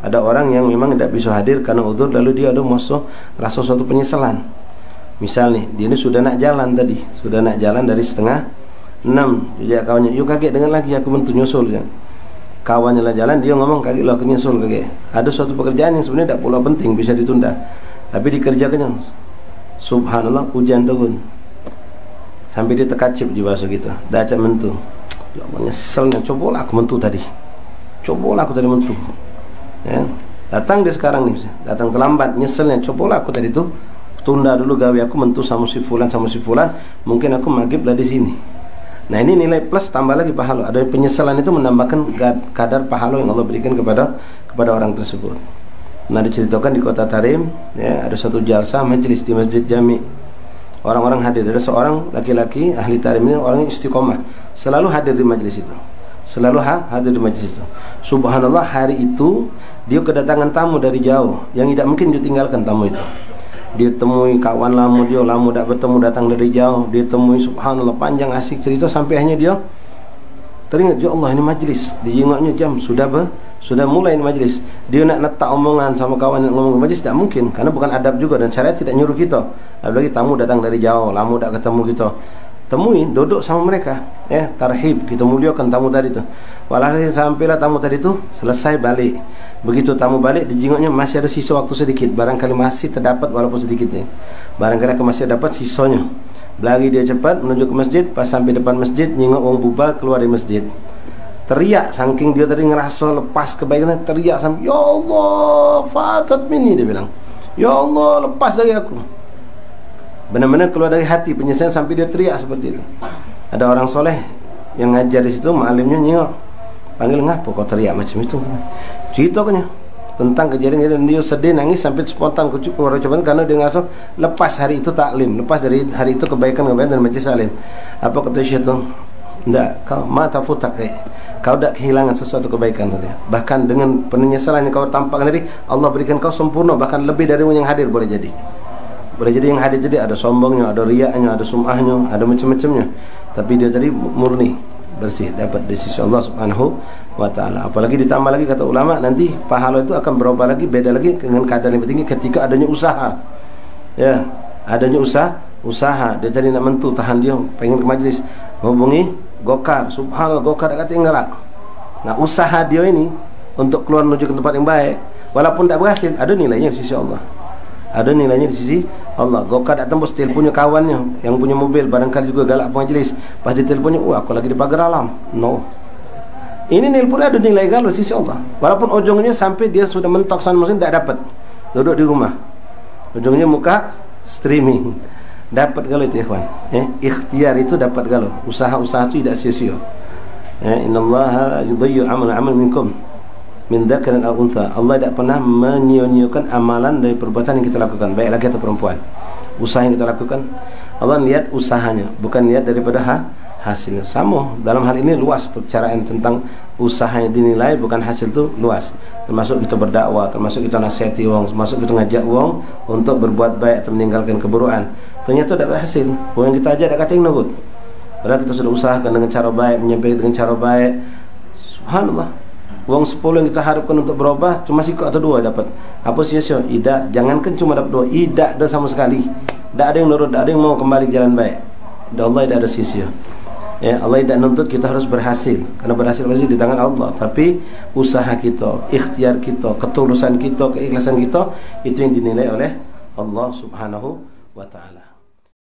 Ada orang yang memang tidak bisa hadir karena udzur, lalu dia ada rasa suatu penyesalan. Misal nih, dia ini sudah nak jalan tadi, sudah nak jalan dari 5:30. Dia kawannya, yuk kaget dengan lagi aku mentu nyusul ya. Kawannya lah jalan, dia ngomong kaget lah aku nyusul kaget. Ada suatu pekerjaan yang sebenarnya tidak pula penting, bisa ditunda, tapi dikerjakannya. Subhanallah, hujan turun sampai dia terkacip di bahasa kita. Dah acak mentu. Ya Allah, nyeselnya, cobalah aku mentu tadi. Cobalah aku tadi mentu. Ya, datang dia sekarang nih, datang terlambat, nyeselnya, cobalah aku tadi tu tunda dulu gawe aku mentu sama si fulan, mungkin aku maghrib lah di sini. Nah, ini nilai plus tambah lagi pahala. Ada penyesalan itu menambahkan kadar pahala yang Allah berikan kepada orang tersebut. Nah, diceritakan di kota Tarim, ya, ada satu jalsa majelis di Masjid Jami. Orang-orang hadir, ada seorang laki-laki ahli Tarim ini, orang istiqomah, selalu hadir di majelis itu. Selalu hadir di majelis itu. Subhanallah, hari itu dia kedatangan tamu dari jauh yang tidak mungkin ditinggalkan tamu itu. Dia temui kawan lama dia, lama tak bertemu, datang dari jauh. Dia temui, subhanallah, panjang asik cerita sampai akhirnya dia teringat, ya Allah, ini majlis. Dia ingatnya jam sudah mulai ini majlis. Dia nak letak omongan sama kawan yang ngomong ke majlis, tak mungkin, karena bukan adab juga dan syariat tidak nyuruh kita. Apalagi tamu datang dari jauh, lama tak ketemu kita. Temui, duduk sama mereka, ya, tarhib, kita muliakan tamu tadi tu. Walhasil sampailah tamu tadi tu selesai balik. Begitu tamu balik, di jengoknya masih ada sisa waktu sedikit, barangkali masih terdapat walaupun sedikitnya. Barangkali akan masih dapat sisanya. Berlari dia cepat menuju ke masjid. Pas sampai depan masjid, nyengok orang bubar keluar dari masjid. Teriak, saking dia tadi ngerasa lepas kebaikannya, teriak sampai, ya Allah, fatat mini, dia bilang, ya Allah, lepas dari aku. Benar-benar keluar dari hati penyesalan sampai dia teriak seperti itu. Ada orang soleh yang ngajar di situ, ma'alimnya nyengok, panggil, ngapa kau teriak macam itu? Ceritanya tentang kejadian dia sedih, nangis sampai spontan keluar ucapan karena dia ngerasa lepas hari itu taklim, lepas dari hari itu kebaikan dan majlis alim. Apa kata Syekh itu? Tidak, kau mata futak, kau tidak kehilangan sesuatu kebaikan tadi. Bahkan dengan penyesalan yang kau tampakkan tadi, Allah berikan kau sempurna, bahkan lebih dari yang hadir boleh jadi. Boleh jadi yang hadir jadi ada sombongnya, ada riaknya, ada sum'ahnya, ada macam-macamnya. Tapi dia tadi murni, bersih, dapat di sisi Allah Subhanahu wa ta'ala. Apalagi ditambah lagi kata ulama, nanti pahala itu akan berubah lagi, beda lagi dengan keadaan yang tinggi ketika adanya usaha. Ya, adanya usaha. Dia tadi nak mentu, tahan dia pengen ke majlis, hubungi Gokar. Subhanallah, Gokar tak tinggal. Nah, usaha dia ini untuk keluar menuju ke tempat yang baik, walaupun tak berhasil, ada nilainya di sisi Allah. Ada nilainya di sisi Allah. Gokar tak tembus teleponnya kawannya yang punya mobil, barangkali juga galak majlis. Pas diteleponnya, aku lagi di pagar alam. No. Ini nilai pun ada nilai galau di sisi Allah. Walaupun ujungnya sampai dia sudah mentok sana mesin tak dapat. Duduk di rumah. Ujungnya muka streaming. Dapat galau itu, ikhwan. Ikhtiar itu dapat galau. Usaha-usaha itu tidak sia-sia. Innallaha yudhayyu amal minkum min dzakarin aw untha. Allah tidak pernah menyia-nyiakan amalan dari perbuatan yang kita lakukan, baik laki atau perempuan. Usaha yang kita lakukan, Allah lihat usahanya, bukan lihat daripada hasilnya. Sama dalam hal ini luas perbicaraan tentang usaha yang dinilai, bukan hasil itu luas. Termasuk kita berdakwah, termasuk kita nasihati wong, termasuk kita ngajak wong untuk berbuat baik atau meninggalkan keburukan. Ternyata tidak berhasil. Wong yang kita ajak tak kata yang nurut. Padahal kita sudah usahakan dengan cara baik, menyampaikan dengan cara baik. Subhanallah. Wong 10 yang kita harapkan untuk berubah cuma sikap atau 2 dapat. Apa sia-sia? Tidak, jangankan cuma dapat 2, tidak ada sama sekali. Tak ada yang nurut, tak ada yang mau kembali ke jalan baik. Dan Allah tidak ada sia-sia. Ya, Allah tidak nuntut kita harus berhasil, karena berhasil masih di tangan Allah. Tapi usaha kita, ikhtiar kita, ketulusan kita, keikhlasan kita, itu yang dinilai oleh Allah Subhanahu wa ta'ala.